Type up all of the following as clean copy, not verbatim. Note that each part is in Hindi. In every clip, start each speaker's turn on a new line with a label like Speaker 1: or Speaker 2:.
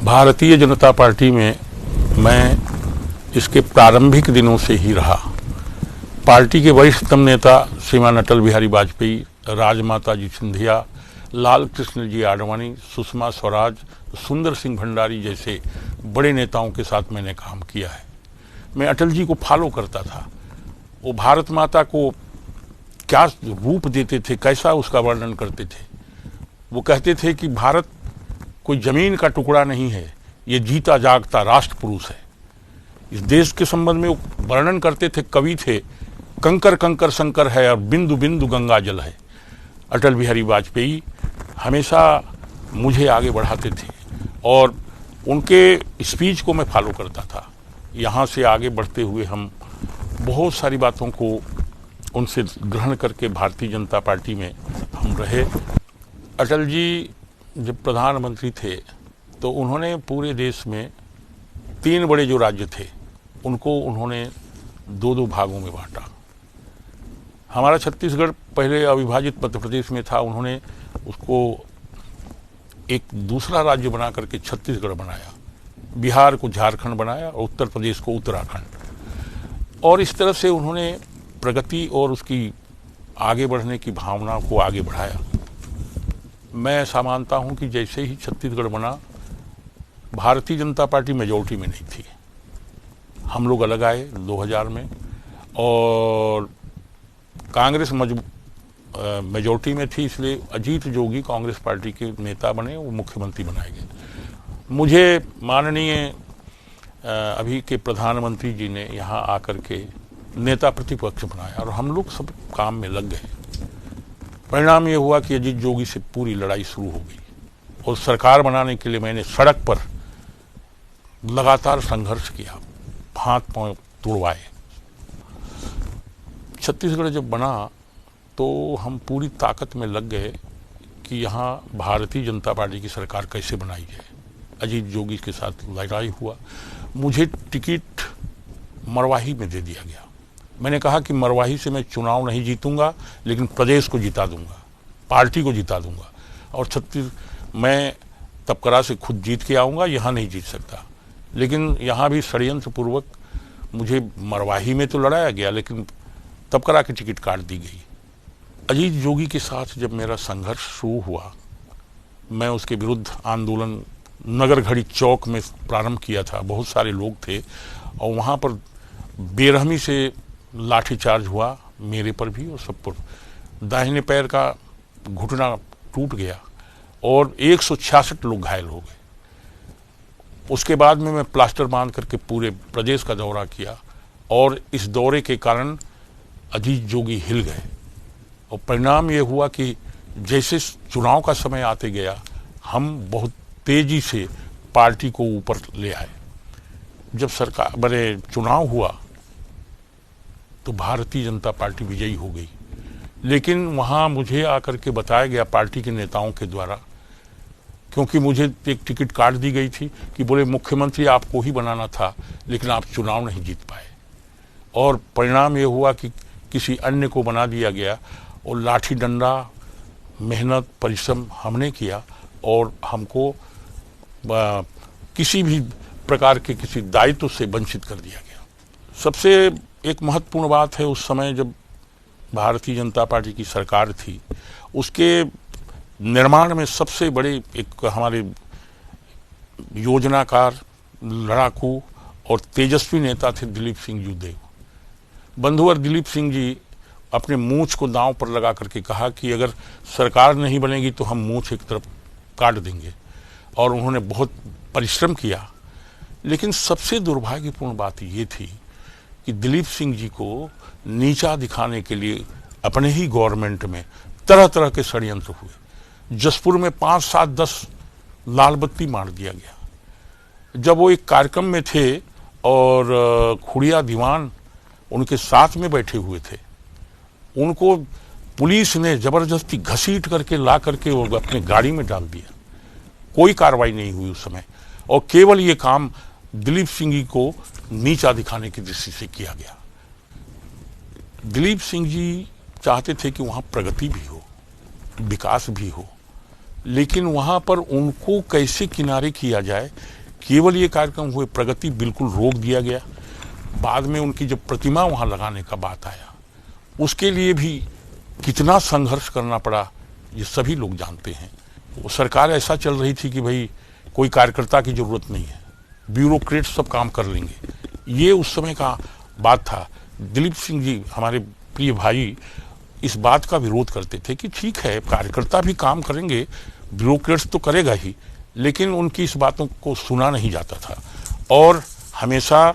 Speaker 1: भारतीय जनता पार्टी में मैं इसके प्रारंभिक दिनों से ही रहा। पार्टी के वरिष्ठतम नेता श्रीमान अटल बिहारी वाजपेयी, राजमाता जी सिंधिया, लाल कृष्ण जी आडवाणी, सुषमा स्वराज, सुंदर सिंह भंडारी जैसे बड़े नेताओं के साथ मैंने काम किया है। मैं अटल जी को फॉलो करता था। वो भारत माता को क्या रूप देते थे, कैसा उसका वर्णन करते थे। वो कहते थे कि भारत कोई जमीन का टुकड़ा नहीं है, ये जीता जागता राष्ट्र पुरुष है। इस देश के संबंध में वो वर्णन करते थे, कवि थे, कंकर कंकर शंकर है और बिंदु बिंदु गंगा जल है। अटल बिहारी वाजपेयी हमेशा मुझे आगे बढ़ाते थे और उनके स्पीच को मैं फॉलो करता था। यहाँ से आगे बढ़ते हुए हम बहुत सारी बातों को उनसे ग्रहण करके भारतीय जनता पार्टी में हम रहे। अटल जी जब प्रधानमंत्री थे तो उन्होंने पूरे देश में 3 बड़े जो राज्य थे उनको उन्होंने 2-2 भागों में बांटा। हमारा छत्तीसगढ़ पहले अविभाजित मध्य प्रदेश में था, उन्होंने उसको एक दूसरा राज्य बना करके छत्तीसगढ़ बनाया, बिहार को झारखंड बनाया और उत्तर प्रदेश को उत्तराखंड। और इस तरह से उन्होंने प्रगति और उसकी आगे बढ़ने की भावना को आगे बढ़ाया। मैं ऐसा मानता हूं कि जैसे ही छत्तीसगढ़ बना, भारतीय जनता पार्टी मेजॉरिटी में नहीं थी। हम लोग अलग आए 2000 में और कांग्रेस मेजॉरिटी में थी, इसलिए अजीत जोगी कांग्रेस पार्टी के नेता बने, वो मुख्यमंत्री बनाए गए। मुझे माननीय अभी के प्रधानमंत्री जी ने यहाँ आकर के नेता प्रतिपक्ष बनाया और हम लोग सब काम में लग गए। परिणाम ये हुआ कि अजीत जोगी से पूरी लड़ाई शुरू हो गई और सरकार बनाने के लिए मैंने सड़क पर लगातार संघर्ष किया, हाथ पांव तोड़वाए। छत्तीसगढ़ जब बना तो हम पूरी ताकत में लग गए कि यहाँ भारतीय जनता पार्टी की सरकार कैसे बनाई जाए। अजीत जोगी के साथ लड़ाई हुआ। मुझे टिकट मरवाही में दे दिया गया। मैंने कहा कि मरवाही से मैं चुनाव नहीं जीतूंगा, लेकिन प्रदेश को जिता दूंगा, पार्टी को जिता दूंगा और मैं तबकरा से खुद जीत के आऊँगा, यहाँ नहीं जीत सकता। लेकिन यहाँ भी षड्यंत्र पूर्वक मुझे मरवाही में तो लड़ाया गया, लेकिन तबकरा की टिकट काट दी गई। अजीत जोगी के साथ जब मेरा संघर्ष शुरू हुआ, मैं उसके विरुद्ध आंदोलन नगर घड़ी चौक में प्रारंभ किया था। बहुत सारे लोग थे और वहाँ पर बेरहमी से लाठीचार्ज हुआ, मेरे पर भी और सब पर। दाहिने पैर का घुटना टूट गया और 166 लोग घायल हो गए। उसके बाद में मैं प्लास्टर बांध करके पूरे प्रदेश का दौरा किया और इस दौरे के कारण अजीत जोगी हिल गए और परिणाम ये हुआ कि जैसे चुनाव का समय आते गया, हम बहुत तेजी से पार्टी को ऊपर ले आए। जब चुनाव हुआ तो भारतीय जनता पार्टी विजयी हो गई, लेकिन वहाँ मुझे आकर के बताया गया पार्टी के नेताओं के द्वारा, क्योंकि मुझे एक टिकट काट दी गई थी, कि बोले मुख्यमंत्री आपको ही बनाना था, लेकिन आप चुनाव नहीं जीत पाए। और परिणाम ये हुआ कि किसी अन्य को बना दिया गया और लाठी डंडा, मेहनत, परिश्रम हमने किया और हमको किसी भी प्रकार के किसी दायित्व से वंचित कर दिया गया। सबसे एक महत्वपूर्ण बात है, उस समय जब भारतीय जनता पार्टी की सरकार थी, उसके निर्माण में सबसे बड़े एक हमारे योजनाकार, लड़ाकू और तेजस्वी नेता थे दिलीप सिंह जूदेव। बंधुवर दिलीप सिंह जी अपने मूंछ को दांव पर लगा करके कहा कि अगर सरकार नहीं बनेगी तो हम मूंछ एक तरफ काट देंगे, और उन्होंने बहुत परिश्रम किया। लेकिन सबसे दुर्भाग्यपूर्ण बात ये थी कि दिलीप सिंह जी को नीचा दिखाने के लिए अपने ही गवर्नमेंट में तरह तरह के षड्यंत्र हुए। जसपुर में 5, 7, 10 लाल बत्ती मार दिया गया। जब वो एक कार्यक्रम में थे और खुड़िया दीवान उनके साथ में बैठे हुए थे, उनको पुलिस ने जबरदस्ती घसीट करके ला करके वो अपने गाड़ी में डाल दिया। कोई कार्रवाई नहीं हुई उस समय, और केवल ये काम दिलीप सिंह जी को नीचा दिखाने की दृष्टि से किया गया। दिलीप सिंह जी चाहते थे कि वहाँ प्रगति भी हो, विकास भी हो, लेकिन वहाँ पर उनको कैसे किनारे किया जाए, केवल ये कार्यक्रम हुए, प्रगति बिल्कुल रोक दिया गया। बाद में उनकी जब प्रतिमा वहाँ लगाने का बात आया, उसके लिए भी कितना संघर्ष करना पड़ा ये सभी लोग जानते हैं। वो सरकार ऐसा चल रही थी कि भाई कोई कार्यकर्ता की जरूरत नहीं है, ब्यूरोक्रेट सब काम कर लेंगे। ये उस समय का बात था। दिलीप सिंह जी हमारे प्रिय भाई इस बात का विरोध करते थे कि ठीक है, कार्यकर्ता भी काम करेंगे, ब्यूरोक्रेट्स तो करेगा ही, लेकिन उनकी इस बातों को सुना नहीं जाता था और हमेशा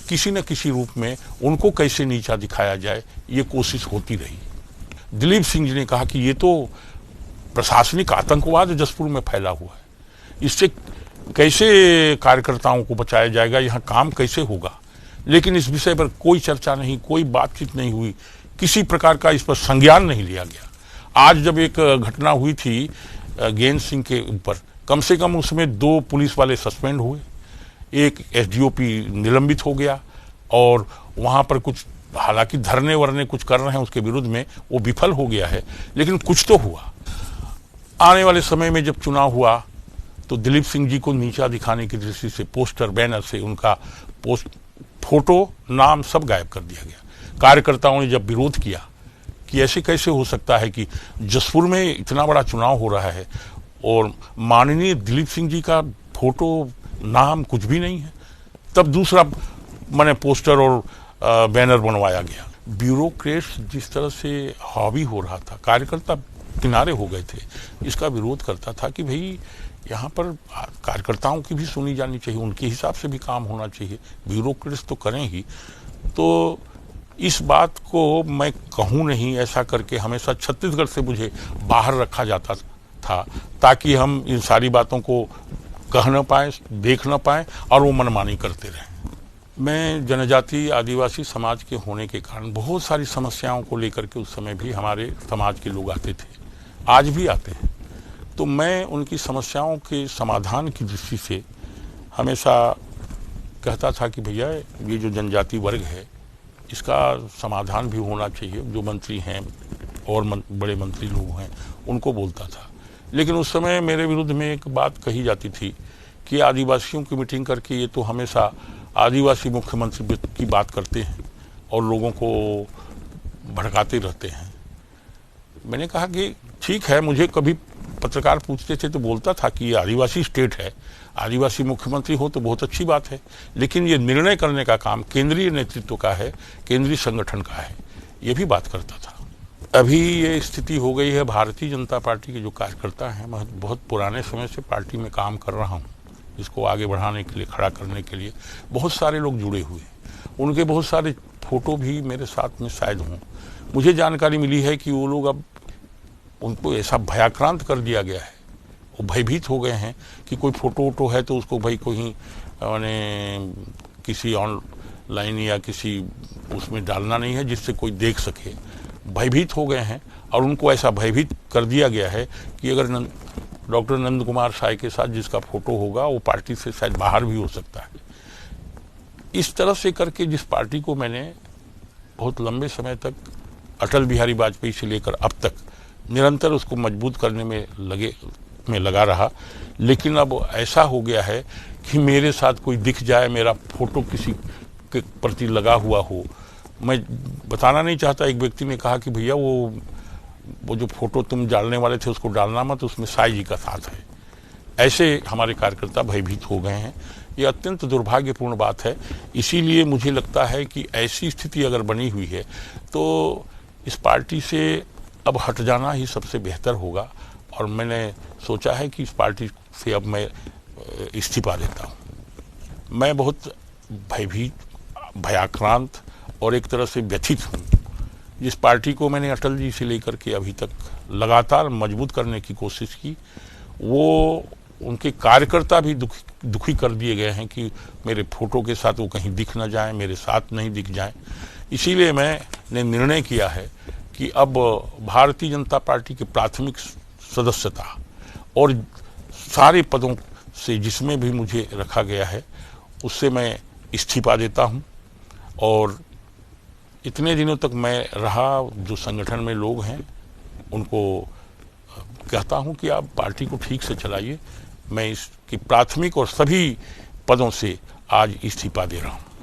Speaker 1: किसी न किसी रूप में उनको कैसे नीचा दिखाया जाए ये कोशिश होती रही। दिलीप सिंह जी ने कहा कि ये तो प्रशासनिक आतंकवाद जसपुर में फैला हुआ है, इससे कैसे कार्यकर्ताओं को बचाया जाएगा, यहाँ काम कैसे होगा। लेकिन इस विषय पर कोई चर्चा नहीं, कोई बातचीत नहीं हुई, किसी प्रकार का इस पर संज्ञान नहीं लिया गया। आज जब एक घटना हुई थी गेंद सिंह के ऊपर, कम से कम उसमें 2 पुलिस वाले सस्पेंड हुए, एक एसडीओपी निलंबित हो गया और वहाँ पर कुछ हालांकि धरने वरने कुछ कर रहे हैं उसके विरुद्ध में, वो विफल हो गया है, लेकिन कुछ तो हुआ। आने वाले समय में जब चुनाव हुआ तो दिलीप सिंह जी को नीचा दिखाने की दृष्टि से पोस्टर बैनर से उनका फोटो नाम सब गायब कर दिया गया। कार्यकर्ताओं ने जब विरोध किया कि ऐसे कैसे हो सकता है कि जसपुर में इतना बड़ा चुनाव हो रहा है और माननीय दिलीप सिंह जी का फोटो नाम कुछ भी नहीं है, तब दूसरा मैंने पोस्टर और बैनर बनवाया गया। ब्यूरोक्रेट्स जिस तरह से हावी हो रहा था, कार्यकर्ता किनारे हो गए थे, इसका विरोध करता था कि भाई यहाँ पर कार्यकर्ताओं की भी सुनी जानी चाहिए, उनके हिसाब से भी काम होना चाहिए, ब्यूरोक्रेट्स तो करें ही। तो इस बात को मैं कहूँ नहीं, ऐसा करके हमेशा छत्तीसगढ़ से मुझे बाहर रखा जाता था ताकि हम इन सारी बातों को कह न पाएँ, देख न पाएँ और वो मनमानी करते रहें। मैं जनजाति आदिवासी समाज के होने के कारण बहुत सारी समस्याओं को लेकर के उस समय भी हमारे समाज के लोग आते थे, आज भी आते हैं। तो मैं उनकी समस्याओं के समाधान की दृष्टि से हमेशा कहता था कि भैया ये जो जनजाति वर्ग है इसका समाधान भी होना चाहिए। जो मंत्री हैं और बड़े मंत्री लोग हैं उनको बोलता था, लेकिन उस समय मेरे विरुद्ध में एक बात कही जाती थी कि आदिवासियों की मीटिंग करके ये तो हमेशा आदिवासी मुख्यमंत्री की बात करते हैं और लोगों को भड़काते रहते हैं। मैंने कहा कि ठीक है, मुझे कभी पत्रकार पूछते थे तो बोलता था कि ये आदिवासी स्टेट है, आदिवासी मुख्यमंत्री हो तो बहुत अच्छी बात है, लेकिन ये निर्णय करने का काम केंद्रीय नेतृत्व का है, केंद्रीय संगठन का है, ये भी बात करता था। अभी ये स्थिति हो गई है, भारतीय जनता पार्टी के जो कार्यकर्ता हैं, मैं बहुत पुराने समय से पार्टी में काम कर रहा हूँ, इसको आगे बढ़ाने के लिए, खड़ा करने के लिए बहुत सारे लोग जुड़े हुए हैं। उनके बहुत सारे फोटो भी मेरे साथ में शायद हों। मुझे जानकारी मिली है कि वो लोग अब उनको ऐसा भयाक्रांत कर दिया गया है, वो भयभीत हो गए हैं कि कोई फोटो वोटो है तो उसको भाई कोई मैंने किसी ऑनलाइन या किसी उसमें डालना नहीं है जिससे कोई देख सके। भयभीत हो गए हैं और उनको ऐसा भयभीत कर दिया गया है कि अगर डॉक्टर नंद कुमार साय के साथ जिसका फोटो होगा वो पार्टी से शायद बाहर भी हो सकता है। इस तरह से करके जिस पार्टी को मैंने बहुत लंबे समय तक अटल बिहारी वाजपेयी से लेकर अब तक निरंतर उसको मजबूत करने में लगा रहा, लेकिन अब ऐसा हो गया है कि मेरे साथ कोई दिख जाए, मेरा फोटो किसी के प्रति लगा हुआ हो, मैं बताना नहीं चाहता। एक व्यक्ति ने कहा कि भैया वो जो फोटो तुम डालने वाले थे उसको डालना मत, उसमें साई जी का साथ है। ऐसे हमारे कार्यकर्ता भयभीत हो गए हैं। ये अत्यंत दुर्भाग्यपूर्ण बात है। इसीलिए मुझे लगता है कि ऐसी स्थिति अगर बनी हुई है तो इस पार्टी से अब हट जाना ही सबसे बेहतर होगा और मैंने सोचा है कि इस पार्टी से अब मैं इस्तीफा देता हूँ। मैं बहुत भयभीत, भयाक्रांत और एक तरह से व्यथित हूँ। जिस पार्टी को मैंने अटल जी से लेकर के अभी तक लगातार मजबूत करने की कोशिश की, वो उनके कार्यकर्ता भी दुखी कर दिए गए हैं कि मेरे फोटो के साथ वो कहीं दिख न जाए, मेरे साथ नहीं दिख जाए। इसीलिए मैंने निर्णय किया है कि अब भारतीय जनता पार्टी की प्राथमिक सदस्यता और सारे पदों से जिसमें भी मुझे रखा गया है उससे मैं इस्तीफा देता हूं। और इतने दिनों तक मैं रहा, जो संगठन में लोग हैं उनको कहता हूं कि आप पार्टी को ठीक से चलाइए। मैं इसकी प्राथमिक और सभी पदों से आज इस्तीफा दे रहा हूं।